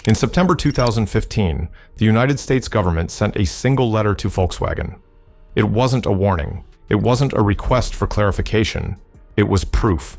In September 2015, the United States government sent a single letter to Volkswagen. It wasn't a warning. It wasn't a request for clarification. It was proof.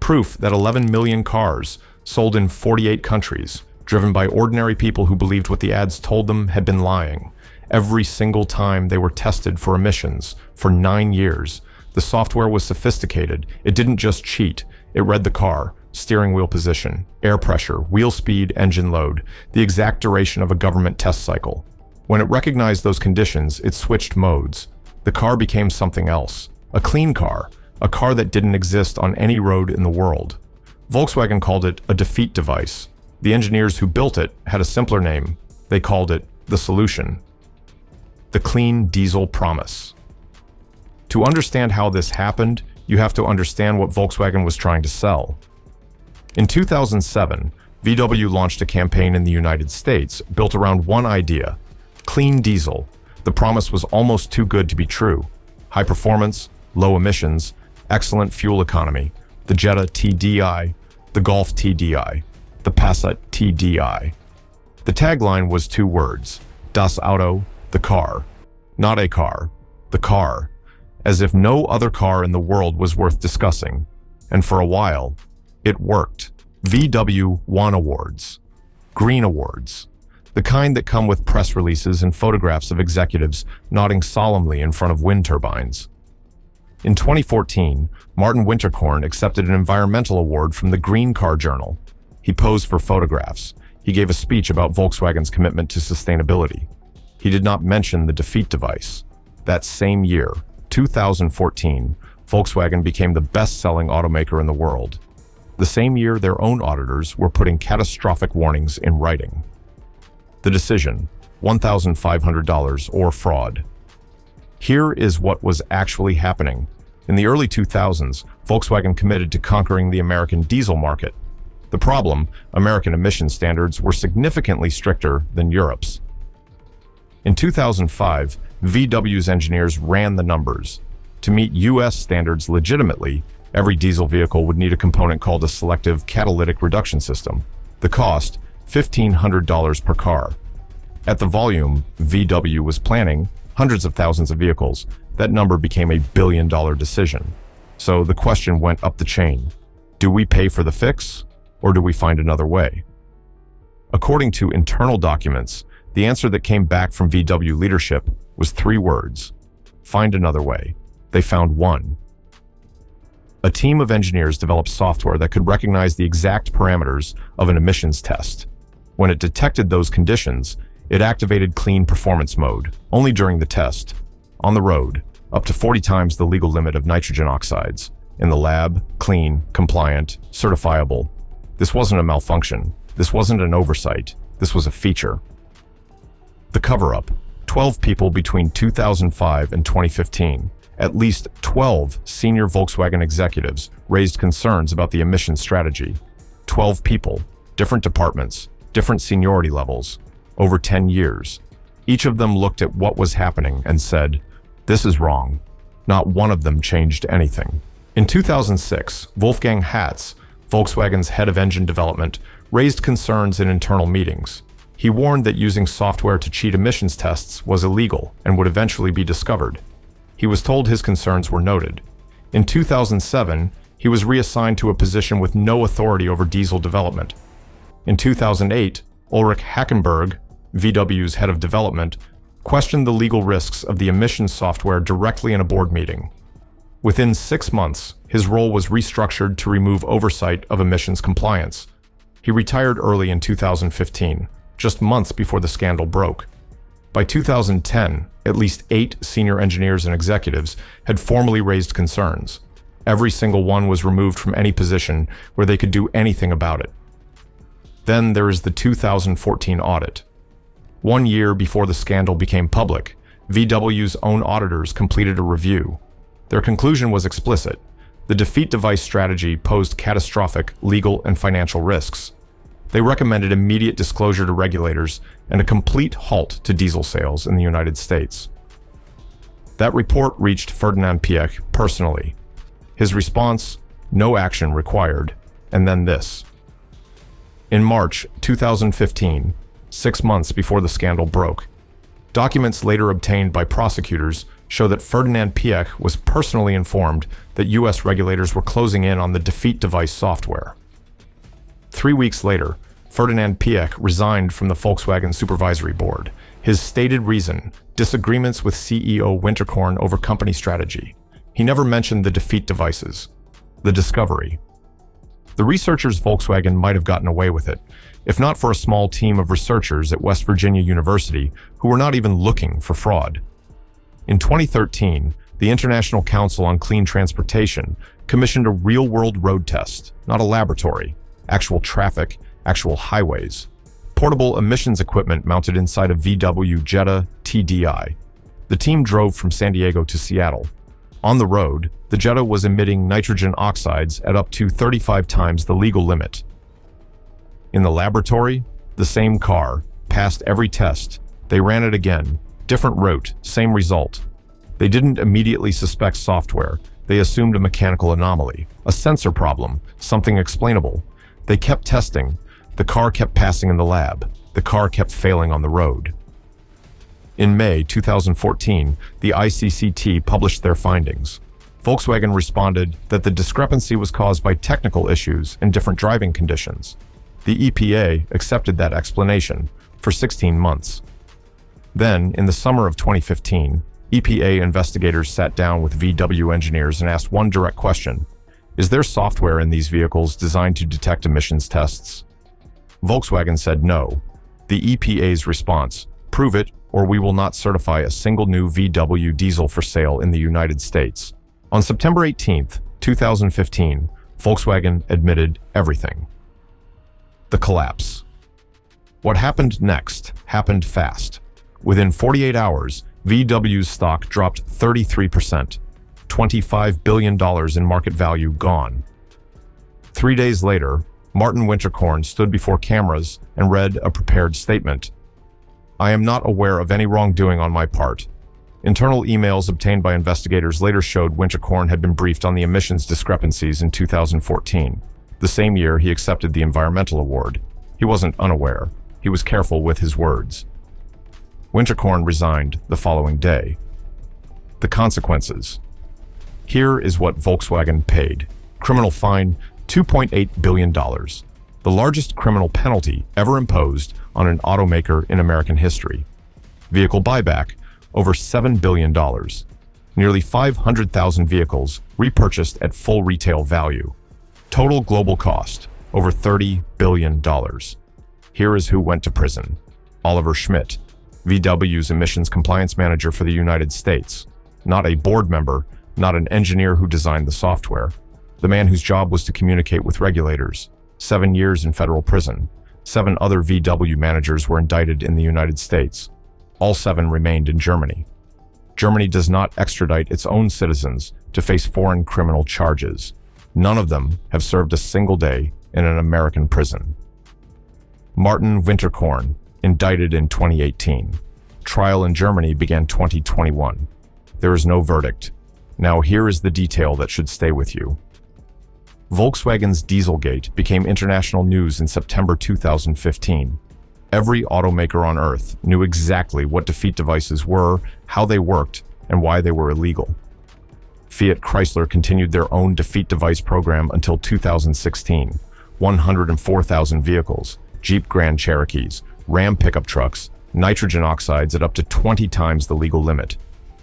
Proof that 11 million cars, sold in 48 countries, driven by ordinary people who believed what the ads told them, had been lying. Every single time they were tested for emissions, for 9 years. The software was sophisticated. It didn't just cheat. It read the car, steering wheel position, air pressure, wheel speed, engine load, the exact duration of a government test cycle. When it recognized those conditions, it switched modes. The car became something else. A clean car. A car that didn't exist on any road in the world. Volkswagen called it a defeat device. The engineers who built it had a simpler name. They called it the solution. The clean diesel promise. To understand how this happened, you have to understand what Volkswagen was trying to sell. In 2007, VW launched a campaign in the United States built around one idea: clean diesel. The promise was almost too good to be true. High performance, low emissions, excellent fuel economy, the Jetta TDI, the Golf TDI, the Passat TDI. The tagline was 2 words: Das Auto, the car. Not a car, the car. As if no other car in the world was worth discussing. And for a while, it worked. VW won awards. Green awards. The kind that come with press releases and photographs of executives nodding solemnly in front of wind turbines. In 2014, Martin Winterkorn accepted an environmental award from the Green Car Journal. He posed for photographs. He gave a speech about Volkswagen's commitment to sustainability. He did not mention the defeat device. That same year, 2014, Volkswagen became the best-selling automaker in the world. The same year, their own auditors were putting catastrophic warnings in writing. The decision: $1,500 or fraud. Here is what was actually happening. In the early 2000s, Volkswagen committed to conquering the American diesel market. The problem: American emission standards were significantly stricter than Europe's. In 2005, VW's engineers ran the numbers. To meet US standards legitimately, every diesel vehicle would need a component called a selective catalytic reduction system. The cost: $1,500 per car. At the volume VW was planning, hundreds of thousands of vehicles, that number became a billion-dollar decision. So the question went up the chain: do we pay for the fix, or do we find another way? According to internal documents, the answer that came back from VW leadership was 3 words: find another way. They found one. A team of engineers developed software that could recognize the exact parameters of an emissions test. When it detected those conditions, it activated clean performance mode, only during the test. On the road, up to 40 times the legal limit of nitrogen oxides. In the lab, clean, compliant, certifiable. This wasn't a malfunction. This wasn't an oversight. This was a feature. The cover-up: 12 people between 2005 and 2015. At least 12 senior Volkswagen executives raised concerns about the emission strategy. 12 people, different departments, different seniority levels, over 10 years. Each of them looked at what was happening and said, "This is wrong." Not one of them changed anything. In 2006, Wolfgang Hatz, Volkswagen's head of engine development, raised concerns in internal meetings. He warned that using software to cheat emissions tests was illegal and would eventually be discovered. He was told his concerns were noted. In 2007, he was reassigned to a position with no authority over diesel development. In 2008, Ulrich Hackenberg, VW's head of development, questioned the legal risks of the emissions software directly in a board meeting. Within 6 months, his role was restructured to remove oversight of emissions compliance. He retired early in 2015, just months before the scandal broke. By 2010, at least 8 senior engineers and executives had formally raised concerns. Every single one was removed from any position where they could do anything about it. Then there is the 2014 audit. 1 year before the scandal became public, VW's own auditors completed a review. Their conclusion was explicit. The defeat device strategy posed catastrophic legal and financial risks. They recommended immediate disclosure to regulators and a complete halt to diesel sales in the United States. That report reached Ferdinand Piëch personally. His response: no action required, and then this. In March 2015, 6 months before the scandal broke, documents later obtained by prosecutors show that Ferdinand Piëch was personally informed that U.S. regulators were closing in on the defeat device software. 3 weeks later, Ferdinand Piëch resigned from the Volkswagen Supervisory Board. His stated reason: disagreements with CEO Winterkorn over company strategy. He never mentioned the defeat devices. The discovery. The researchers Volkswagen might have gotten away with it, if not for a small team of researchers at West Virginia University who were not even looking for fraud. In 2013, the International Council on Clean Transportation commissioned a real-world road test, not a laboratory, actual traffic, actual highways, portable emissions equipment mounted inside a VW TDI. The team drove from San Diego to Seattle. On the road, the Jetta was emitting nitrogen oxides at up to 35 times the legal limit. In the laboratory, the same car passed every test. They ran it again. Different route, same result. They didn't immediately suspect software. They assumed a mechanical anomaly, a sensor problem, something explainable. They kept testing. The car kept passing in the lab. The car kept failing on the road. In May 2014, the ICCT published their findings. Volkswagen responded that the discrepancy was caused by technical issues and different driving conditions. The EPA accepted that explanation for 16 months. Then, in the summer of 2015, EPA investigators sat down with VW engineers and asked one direct question: is there software in these vehicles designed to detect emissions tests? Volkswagen said no. The EPA's response: prove it, or we will not certify a single new VW diesel for sale in the United States. On September 18, 2015, Volkswagen admitted everything. The collapse. What happened next happened fast. Within 48 hours, VW's stock dropped 33%, $25 billion in market value gone. 3 days later, Martin Winterkorn stood before cameras and read a prepared statement. I am not aware of any wrongdoing on my part. Internal emails obtained by investigators later showed Winterkorn had been briefed on the emissions discrepancies in 2014. The same year, he accepted the environmental award. He wasn't unaware. He was careful with his words. Winterkorn resigned the following day. The consequences. Here is what Volkswagen paid. Criminal fine, $2.8 billion. The largest criminal penalty ever imposed on an automaker in American history. Vehicle buyback, over $7 billion. Nearly 500,000 vehicles repurchased at full retail value. Total global cost, over $30 billion. Here is who went to prison. Oliver Schmidt, VW's emissions compliance manager for the United States. Not a board member, not an engineer who designed the software. The man whose job was to communicate with regulators. 7 years in federal prison. 7 other VW managers were indicted in the United States. All 7 remained in Germany. Germany does not extradite its own citizens to face foreign criminal charges. None of them have served a single day in an American prison. Martin Winterkorn, indicted in 2018. Trial in Germany began 2021. There is no verdict. Now here is the detail that should stay with you. Volkswagen's Dieselgate became international news in September 2015. Every automaker on Earth knew exactly what defeat devices were, how they worked, and why they were illegal. Fiat Chrysler continued their own defeat device program until 2016. 104,000 vehicles, Jeep Grand Cherokees, Ram pickup trucks, nitrogen oxides at up to 20 times the legal limit.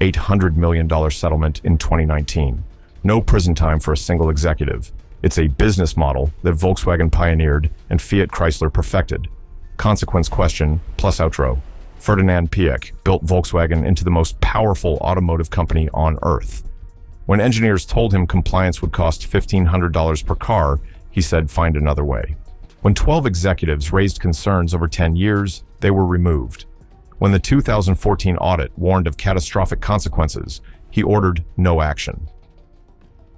$800 million settlement in 2019. No prison time for a single executive. It's a business model that Volkswagen pioneered and Fiat Chrysler perfected. Consequence question plus outro. Ferdinand Piëch built Volkswagen into the most powerful automotive company on Earth. When engineers told him compliance would cost $1,500 per car, he said find another way. When 12 executives raised concerns over 10 years, they were removed. When the 2014 audit warned of catastrophic consequences, he ordered no action.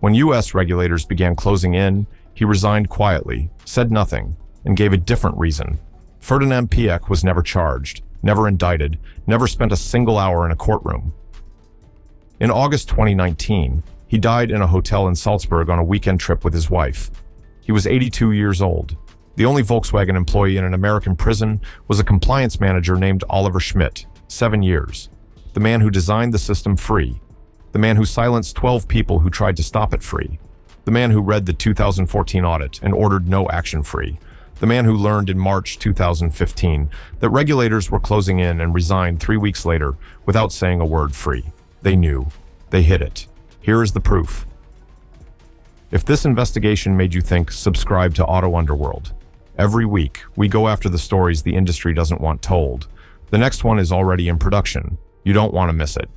When U.S. regulators began closing in, he resigned quietly, said nothing, and gave a different reason. Ferdinand Piëch was never charged, never indicted, never spent a single hour in a courtroom. In August 2019, he died in a hotel in Salzburg on a weekend trip with his wife. He was 82 years old. The only Volkswagen employee in an American prison was a compliance manager named Oliver Schmidt, 7 years. The man who designed the system free. The man who silenced 12 people who tried to stop it free. The man who read the 2014 audit and ordered no action free. The man who learned in March 2015 that regulators were closing in and resigned 3 weeks later without saying a word free. They knew. They hid it. Here is the proof. If this investigation made you think, subscribe to Auto Underworld. Every week, we go after the stories the industry doesn't want told. The next one is already in production. You don't want to miss it.